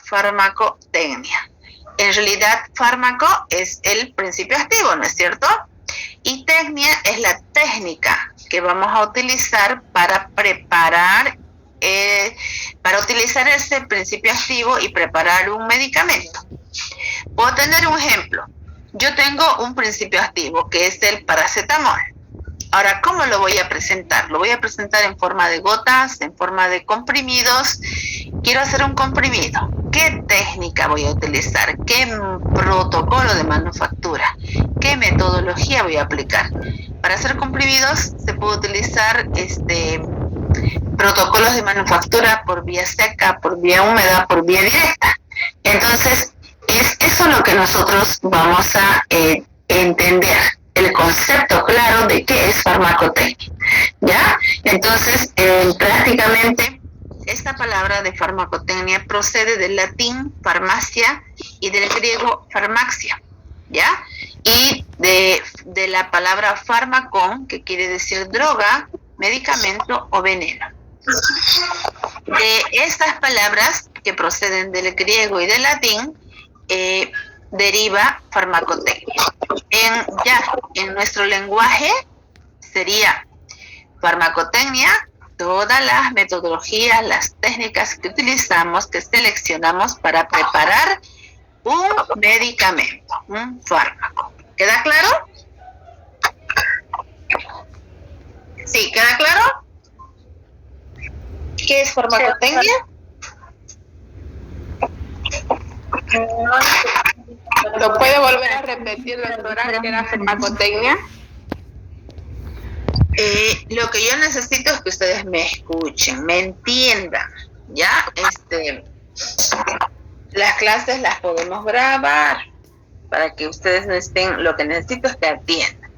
farmacotecnia. En realidad, fármaco es el principio activo, ¿no es cierto? Y tecnia es la técnica que vamos a utilizar para preparar, para utilizar ese principio activo y preparar un medicamento. Puedo tener un ejemplo. Yo tengo un principio activo que es el paracetamol. Ahora, ¿cómo lo voy a presentar? Lo voy a presentar en forma de gotas, en forma de comprimidos. Quiero hacer un comprimido. ¿Qué técnica voy a utilizar? ¿Qué protocolo de manufactura? ¿Qué metodología voy a aplicar? Para hacer comprimidos se puede utilizar protocolos de manufactura por vía seca, por vía húmeda, por vía directa. Entonces, es eso lo que nosotros vamos a entender, el concepto claro de qué es farmacotecnia, ¿ya? Entonces, prácticamente, esta palabra de farmacotecnia procede del latín farmacia y del griego farmacia, ¿ya? Y de la palabra fármacon, que quiere decir droga, medicamento o veneno. De estas palabras que proceden del griego y del latín, deriva farmacotecnia. En nuestro lenguaje sería farmacotecnia todas las metodologías, las técnicas que utilizamos, que seleccionamos para preparar un medicamento, un fármaco. ¿Queda claro? ¿Sí? ¿Queda claro? ¿Qué es farmacotecnia? ¿Lo puede volver a repetir, doctora, qué era farmacotecnia? Lo que yo necesito es que ustedes me escuchen, me entiendan, ¿ya? Las clases las podemos grabar para que ustedes no estén, lo que necesito es que atiendan.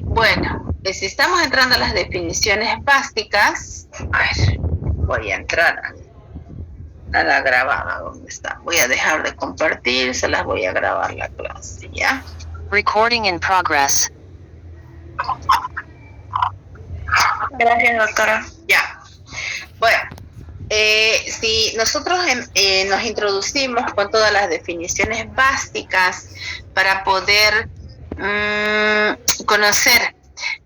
Bueno, si estamos entrando a las definiciones básicas, a ver, voy a entrar a la grabada, ¿dónde está? Voy a dejar de compartir, se las voy a grabar la clase, ¿ya? Recording in progress. Gracias, doctora. Ya. Bueno, si nosotros nos introducimos con todas las definiciones básicas para poder conocer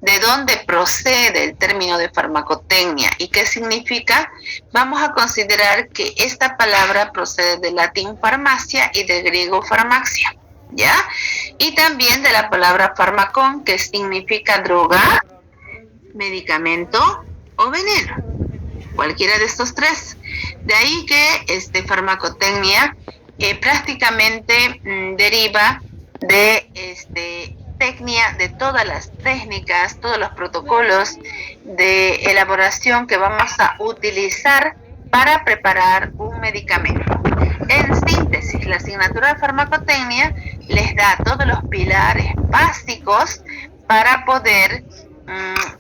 de dónde procede el término de farmacotecnia y qué significa, vamos a considerar que esta palabra procede del latín farmacia y del griego farmacia, ¿ya? Y también de la palabra fármacon, que significa droga, medicamento o veneno, cualquiera de estos tres. De ahí que farmacotecnia prácticamente deriva de tecnia, de todas las técnicas, todos los protocolos de elaboración que vamos a utilizar para preparar un medicamento. En síntesis, la asignatura de farmacotecnia les da todos los pilares básicos para poder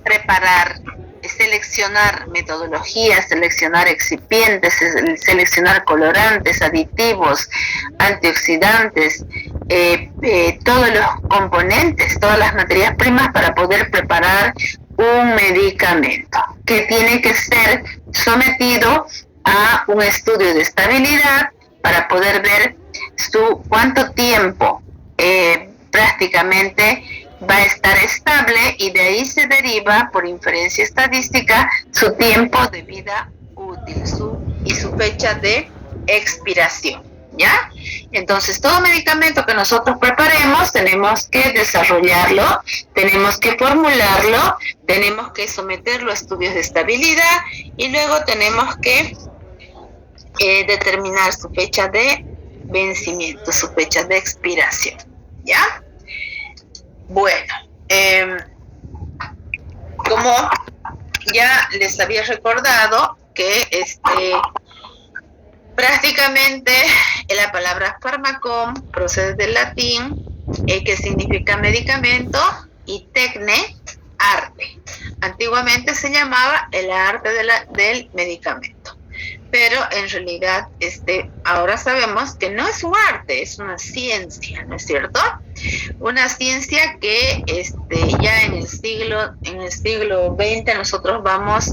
preparar, seleccionar metodologías, seleccionar excipientes, seleccionar colorantes, aditivos, antioxidantes, todos los componentes, todas las materias primas para poder preparar un medicamento que tiene que ser sometido a un estudio de estabilidad para poder ver cuánto tiempo prácticamente va a estar estable, y de ahí se deriva por inferencia estadística su tiempo de vida útil y su fecha de expiración, ¿ya? Entonces, todo medicamento que nosotros preparemos tenemos que desarrollarlo, tenemos que formularlo, tenemos que someterlo a estudios de estabilidad y luego tenemos que determinar su fecha de vencimiento, su fecha de expiración, ¿ya? Bueno, como ya les había recordado que prácticamente la palabra fármacon procede del latín, que significa medicamento, y tecne, arte. Antiguamente se llamaba el arte del medicamento, pero en realidad ahora sabemos que no es un arte, es una ciencia, ¿no es cierto? Una ciencia que ya en el siglo XX nosotros vamos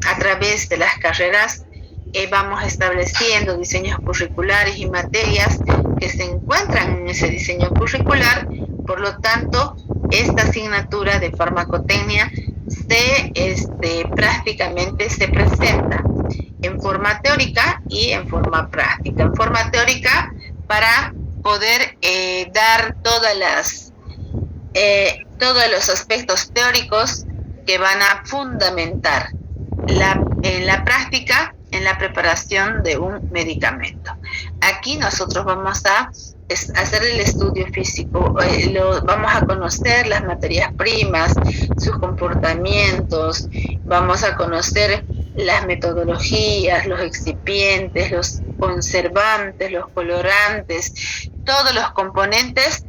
a través de las carreras vamos estableciendo diseños curriculares y materias que se encuentran en ese diseño curricular. Por lo tanto, esta asignatura de farmacotecnia prácticamente se presenta en forma teórica y en forma práctica. En forma teórica para poder dar todos los aspectos teóricos que van a fundamentar en la práctica en la preparación de un medicamento. Aquí nosotros vamos a hacer el estudio físico, vamos a conocer las materias primas, sus comportamientos, vamos a conocer las metodologías, los excipientes, los conservantes, los colorantes, todos los componentes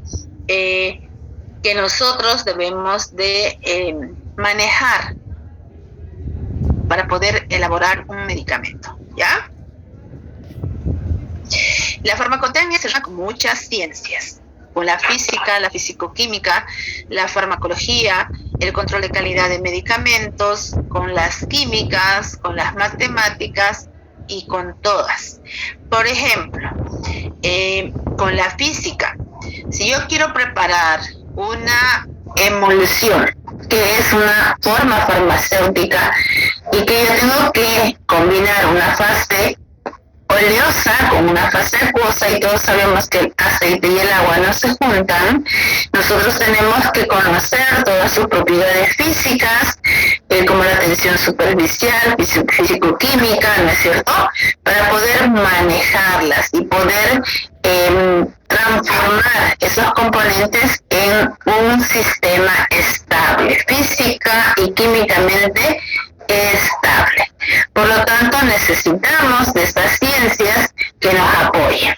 que nosotros debemos de manejar para poder elaborar un medicamento, ¿ya? La farmacotecnia se relaciona con muchas ciencias, con la física, la fisicoquímica, la farmacología, el control de calidad de medicamentos, con las químicas, con las matemáticas y con todas. Por ejemplo, con la física, si yo quiero preparar una emulsión, que es una forma farmacéutica, y que yo tengo que combinar una fase oleosa con una fase acuosa, y todos sabemos que el aceite y el agua no se juntan, nosotros tenemos que conocer todas sus propiedades físicas, como la tensión superficial, físico-química, ¿no es cierto?, para poder manejarlas y poder transformar esos componentes en un sistema estable, física y químicamente estable. Por lo tanto, necesitamos de estas ciencias que nos apoyen.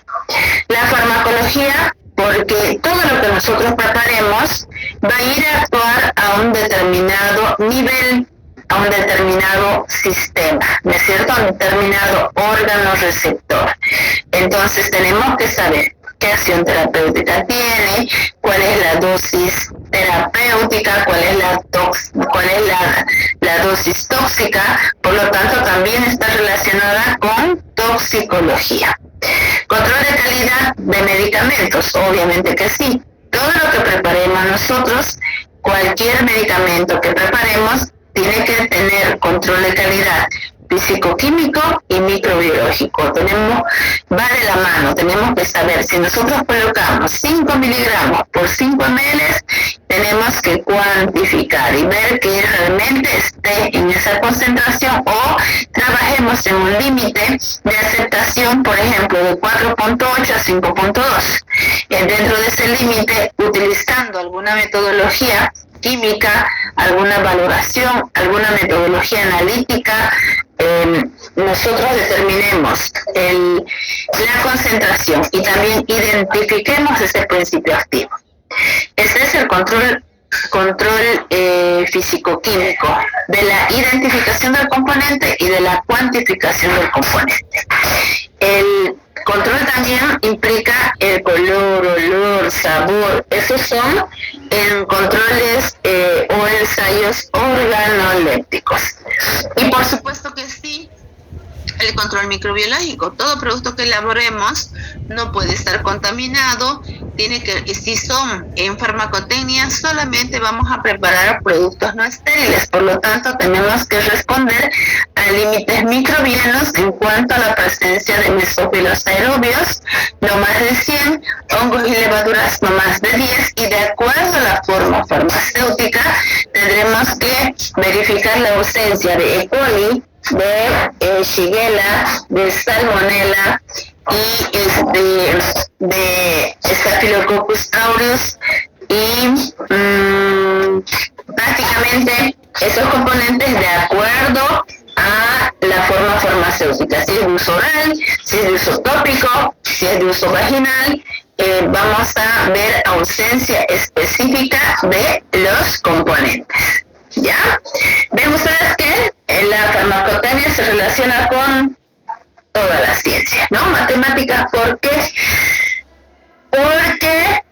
La farmacología, porque todo lo que nosotros preparemos va a ir a actuar a un determinado nivel, a un determinado sistema, ¿no es cierto?, a un determinado órgano receptor. Entonces tenemos que saber qué acción terapéutica tiene, cuál es la dosis terapéutica, cuál es la dosis tóxica. Por lo tanto, también está relacionada con toxicología. Control de calidad de medicamentos, obviamente que sí. Todo lo que preparemos nosotros, cualquier medicamento que preparemos, tiene que tener control de calidad físico-químico y microbiológico. Va de la mano, tenemos que saber si nosotros colocamos 5 miligramos por 5 ml, tenemos que cuantificar y ver que realmente esté en esa concentración, o trabajemos en un límite de aceptación, por ejemplo, de 4.8 a 5.2. Dentro de ese límite, utilizando alguna metodología química, alguna valoración, alguna metodología analítica, nosotros determinemos la concentración y también identifiquemos ese principio activo. Ese es el control físico-químico de la identificación del componente y de la cuantificación del componente. El control también implica el color, olor, sabor. Esos son controles o ensayos organolépticos. Y por supuesto que sí, el control microbiológico. Todo producto que elaboremos no puede estar contaminado. Si son en farmacotecnia, solamente vamos a preparar productos no estériles. Por lo tanto, tenemos que responder a límites microbianos en cuanto a la presencia de mesófilos aerobios, no más de 100, hongos y levaduras no más de 10, y de acuerdo a la forma farmacéutica, tendremos que verificar la ausencia de E. coli, de Shigella, de Salmonella y de Staphylococcus aureus, y prácticamente esos componentes de acuerdo a la forma farmacéutica, si es de uso oral, si es de uso tópico, si es de uso vaginal. Vamos a ver ausencia específica de los componentes. ¿Ya? Ven ustedes que la farmacotecnia se relaciona con toda la ciencia, ¿no? Matemáticas, ¿por qué? Porque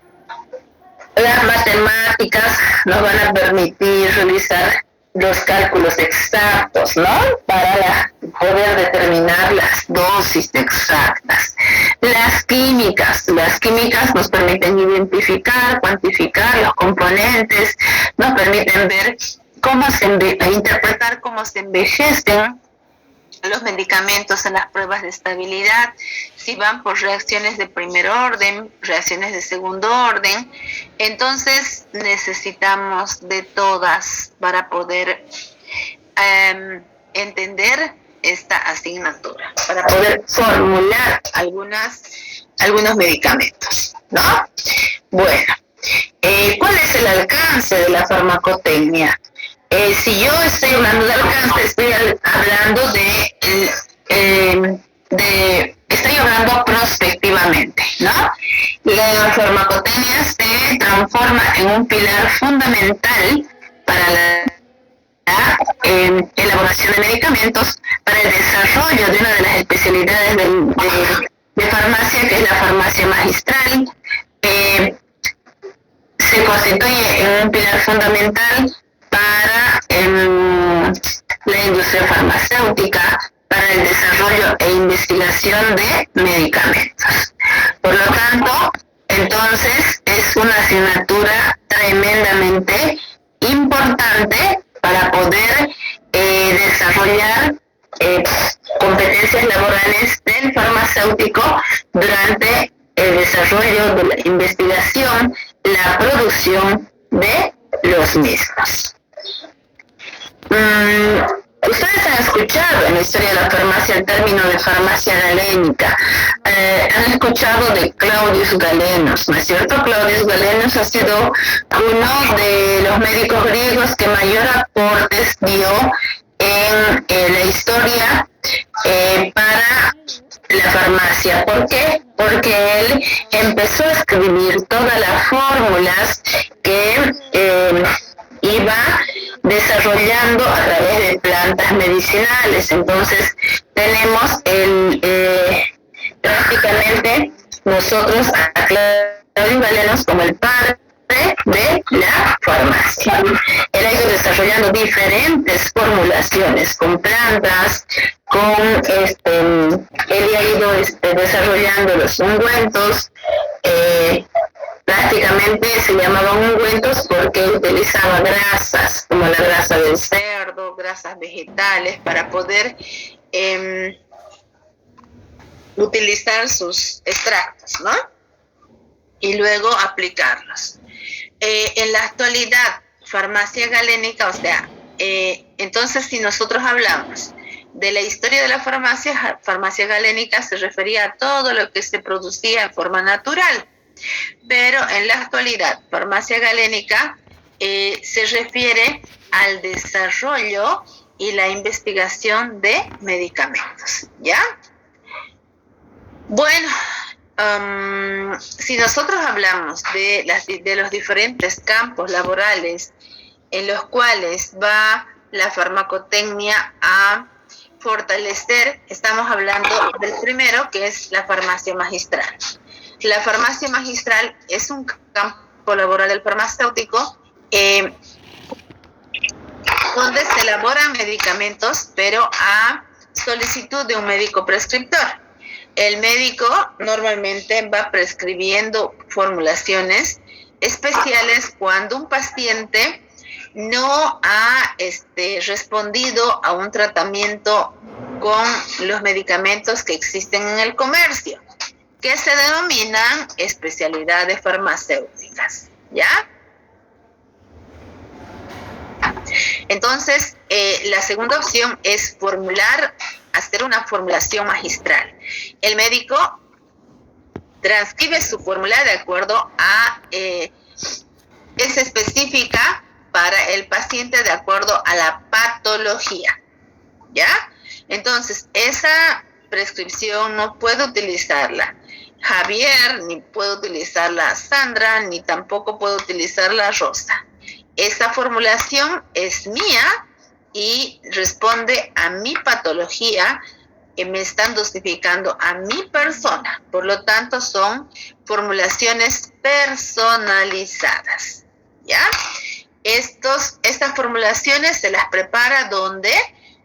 las matemáticas nos van a permitir realizar los cálculos exactos, ¿no? Para poder determinar las dosis exactas. Las químicas nos permiten identificar, cuantificar los componentes, nos permiten ver interpretar cómo se envejecen los medicamentos en las pruebas de estabilidad, si van por reacciones de primer orden, reacciones de segundo orden. Entonces necesitamos de todas para poder entender esta asignatura, para poder formular algunos medicamentos, ¿no? Bueno, ¿cuál es el alcance de la farmacotecnia? Si yo estoy hablando de alcance, estoy hablando estoy hablando prospectivamente, ¿no? La farmacotecnia se transforma en un pilar fundamental para la elaboración de medicamentos, para el desarrollo de una de las especialidades de farmacia, que es la farmacia magistral. Se constituye en un pilar fundamental para la industria farmacéutica, para el desarrollo e investigación de medicamentos. Por lo tanto, entonces es una asignatura tremendamente importante para poder desarrollar competencias laborales del farmacéutico durante el desarrollo de la investigación, la producción de los mismos. Ustedes han escuchado en la historia de la farmacia el término de farmacia galénica. Han escuchado de Claudius Galenos, ¿no es cierto? Claudius Galenos ha sido uno de los médicos griegos que mayor aportes dio en la historia para la farmacia. ¿Por qué? Porque él empezó a escribir todas las fórmulas que iba desarrollando a través de plantas medicinales. Entonces tenemos prácticamente nosotros a Claudius Galenos como el padre de la farmacia. Él ha ido desarrollando diferentes formulaciones con plantas, él ha ido desarrollando los ungüentos. Prácticamente se llamaban ungüentos porque utilizaba grasas, como la grasa del cerdo, grasas vegetales, para poder utilizar sus extractos, ¿no? Y luego aplicarlos. En la actualidad, farmacia galénica, entonces si nosotros hablamos de la historia de la farmacia galénica se refería a todo lo que se producía en forma natural. Pero en la actualidad, farmacia galénica se refiere al desarrollo y la investigación de medicamentos, ¿ya? Bueno, si nosotros hablamos de los diferentes campos laborales en los cuales va la farmacotecnia a fortalecer, estamos hablando del primero, que es la farmacia magistral. La farmacia magistral es un campo laboral del farmacéutico donde se elaboran medicamentos, pero a solicitud de un médico prescriptor. El médico normalmente va prescribiendo formulaciones especiales cuando un paciente no ha respondido a un tratamiento con los medicamentos que existen en el comercio, que se denominan especialidades farmacéuticas, ¿ya? Entonces, la segunda opción es hacer una formulación magistral. El médico transcribe su fórmula de acuerdo a, es específica para el paciente de acuerdo a la patología, ¿ya? Entonces, esa prescripción no puede utilizarla Javier, ni puede utilizarla Sandra, ni tampoco puede utilizarla Rosa. Esta formulación es mía y responde a mi patología, que me están dosificando a mi persona. Por lo tanto, son formulaciones personalizadas, ¿ya? Estas formulaciones se las prepara donde,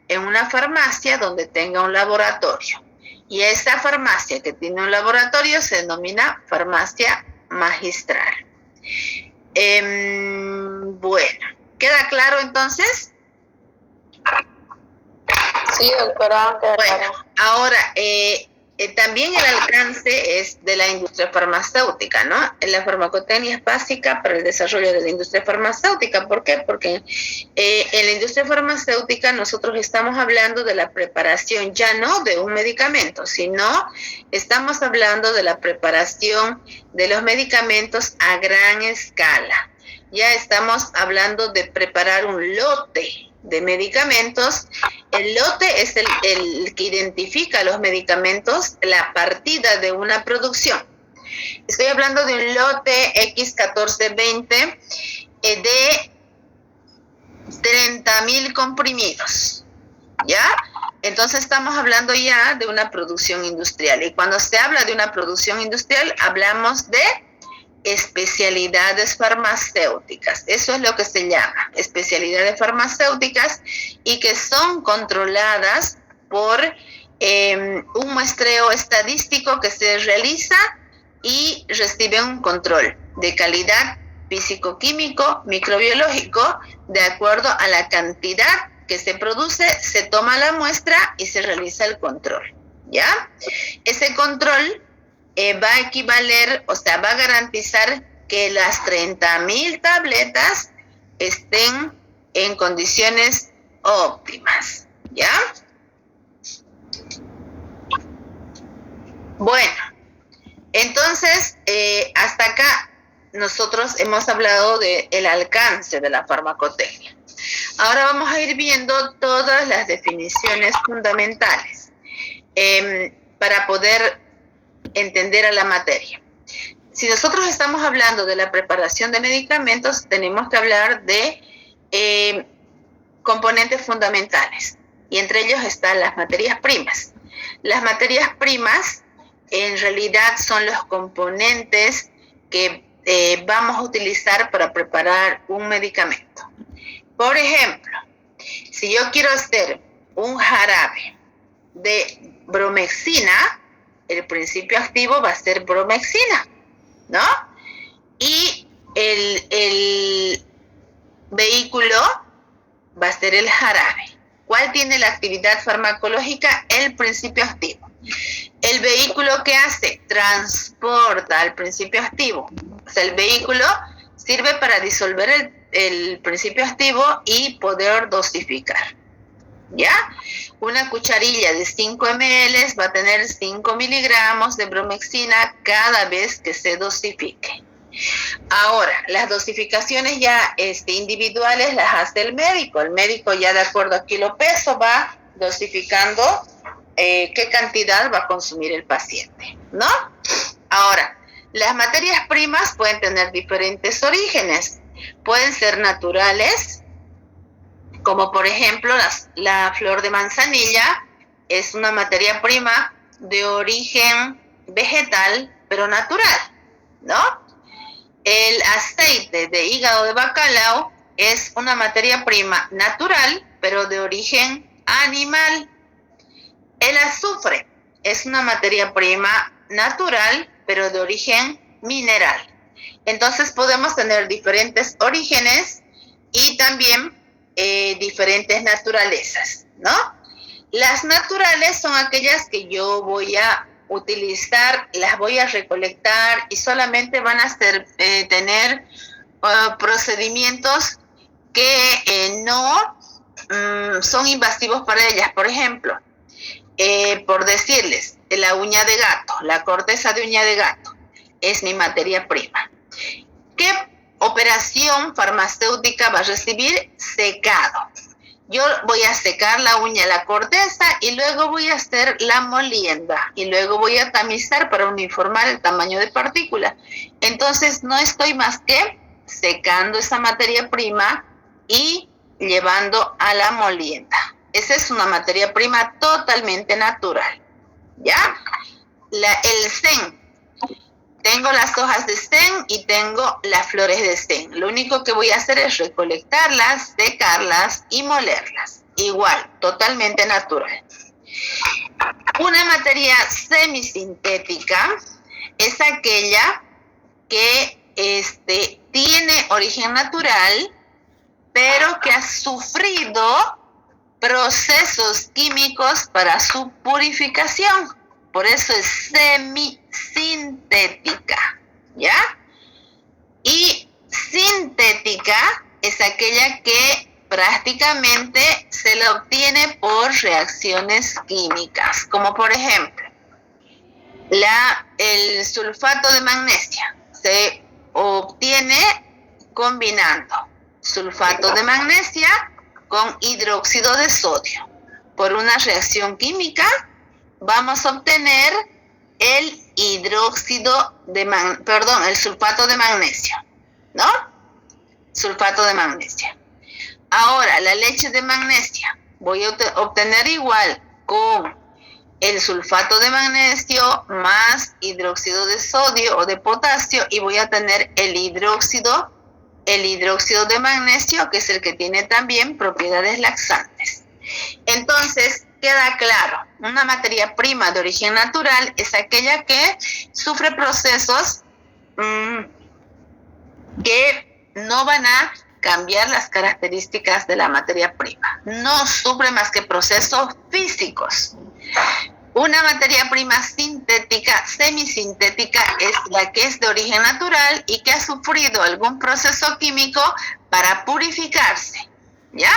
en una farmacia donde tenga un laboratorio. Y esta farmacia que tiene un laboratorio se denomina farmacia magistral. Bueno, ¿queda claro entonces? Sí, doctora. Bueno, ahora, también el alcance es de la industria farmacéutica, ¿no? La farmacotecnia es básica para el desarrollo de la industria farmacéutica. ¿Por qué? Porque en la industria farmacéutica nosotros estamos hablando de la preparación ya no de un medicamento, sino estamos hablando de la preparación de los medicamentos a gran escala. Ya estamos hablando de preparar un lote de medicamentos. El lote es el que identifica los medicamentos, la partida de una producción. Estoy hablando de un lote X1420 de 30.000 comprimidos, ¿ya? Entonces estamos hablando ya de una producción industrial. Y cuando se habla de una producción industrial, hablamos de especialidades farmacéuticas. Eso es lo que se llama especialidades farmacéuticas, y que son controladas por un muestreo estadístico que se realiza y recibe un control de calidad físico-químico, microbiológico. De acuerdo a la cantidad que se produce, se toma la muestra y se realiza el control, ¿ya? Ese control va a equivaler, o sea, va a garantizar que las 30.000 tabletas estén en condiciones óptimas, ¿ya? Bueno, entonces, hasta acá nosotros hemos hablado del alcance de la farmacotecnia. Ahora vamos a ir viendo todas las definiciones fundamentales para poder entender a la materia. Si nosotros estamos hablando de la preparación de medicamentos, tenemos que hablar de componentes fundamentales, y entre ellos están las materias primas. Las materias primas en realidad son los componentes que vamos a utilizar para preparar un medicamento. Por ejemplo, si yo quiero hacer un jarabe de bromexina, el principio activo va a ser bromexina, ¿no? Y el vehículo va a ser el jarabe. ¿Cuál tiene la actividad farmacológica? El principio activo. El vehículo, ¿qué hace? Transporta al principio activo. O sea, el vehículo sirve para disolver el principio activo y poder dosificar, ¿ya? Una cucharilla de 5 ml va a tener 5 miligramos de bromexina cada vez que se dosifique. Ahora, las dosificaciones ya individuales las hace el médico. El médico, ya de acuerdo a kilopeso, va dosificando qué cantidad va a consumir el paciente, ¿no? Ahora, las materias primas pueden tener diferentes orígenes. Pueden ser naturales, como por ejemplo la flor de manzanilla es una materia prima de origen vegetal, pero natural, ¿no? El aceite de hígado de bacalao es una materia prima natural, pero de origen animal. El azufre es una materia prima natural, pero de origen mineral. Entonces podemos tener diferentes orígenes y también diferentes naturalezas, ¿no? Las naturales son aquellas que yo voy a utilizar, las voy a recolectar y solamente van a tener procedimientos que no son invasivos para ellas. Por ejemplo, por decirles, la uña de gato, la corteza de uña de gato es mi materia prima. ¿Qué operación farmacéutica va a recibir? Secado. Yo voy a secar la uña, la corteza, y luego voy a hacer la molienda, y luego voy a tamizar para uniformar el tamaño de partícula. Entonces no estoy más que secando esa materia prima y llevando a la molienda. Esa es una materia prima totalmente natural, ¿ya? El zen. Tengo las hojas de estén y tengo las flores de estén. Lo único que voy a hacer es recolectarlas, secarlas y molerlas. Igual, totalmente natural. Una materia semisintética es aquella que tiene origen natural, pero que ha sufrido procesos químicos para su purificación. Por eso es semisintética, ¿ya? Y sintética es aquella que prácticamente se la obtiene por reacciones químicas, como por ejemplo, el sulfato de magnesia se obtiene combinando sulfato de magnesia con hidróxido de sodio. Por una reacción química vamos a obtener el sulfato de magnesio, ¿no? Sulfato de magnesia. Ahora, la leche de magnesia voy a obtener igual con el sulfato de magnesio más hidróxido de sodio o de potasio, y voy a tener el hidróxido de magnesio, que es el que tiene también propiedades laxantes. Entonces, queda claro, una materia prima de origen natural es aquella que sufre procesos que no van a cambiar las características de la materia prima. No sufre más que procesos físicos. Una materia prima sintética, semisintética, es la que es de origen natural y que ha sufrido algún proceso químico para purificarse, ¿ya?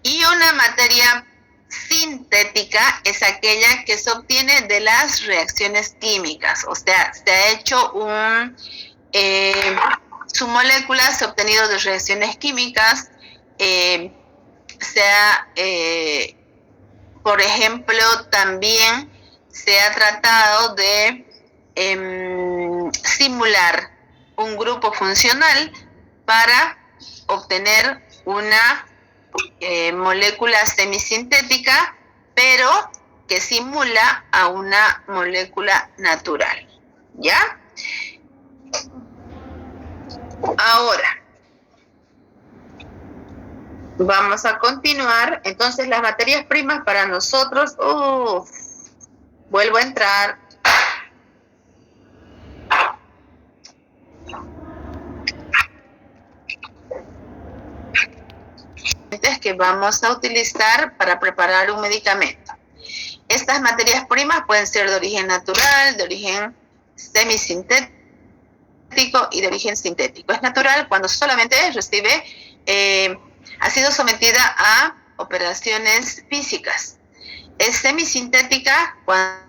Y una materia sintética es aquella que se obtiene de las reacciones químicas, o sea, se ha hecho su molécula se ha obtenido de reacciones químicas, por ejemplo, también se ha tratado de simular un grupo funcional para obtener una molécula semisintética, pero que simula a una molécula natural, ¿ya? Ahora, vamos a continuar. Entonces, las materias primas para nosotros, vuelvo a entrar. Que vamos a utilizar para preparar un medicamento. Estas materias primas pueden ser de origen natural, de origen semisintético y de origen sintético. Es natural cuando solamente ha sido sometida a operaciones físicas. Es semisintética cuando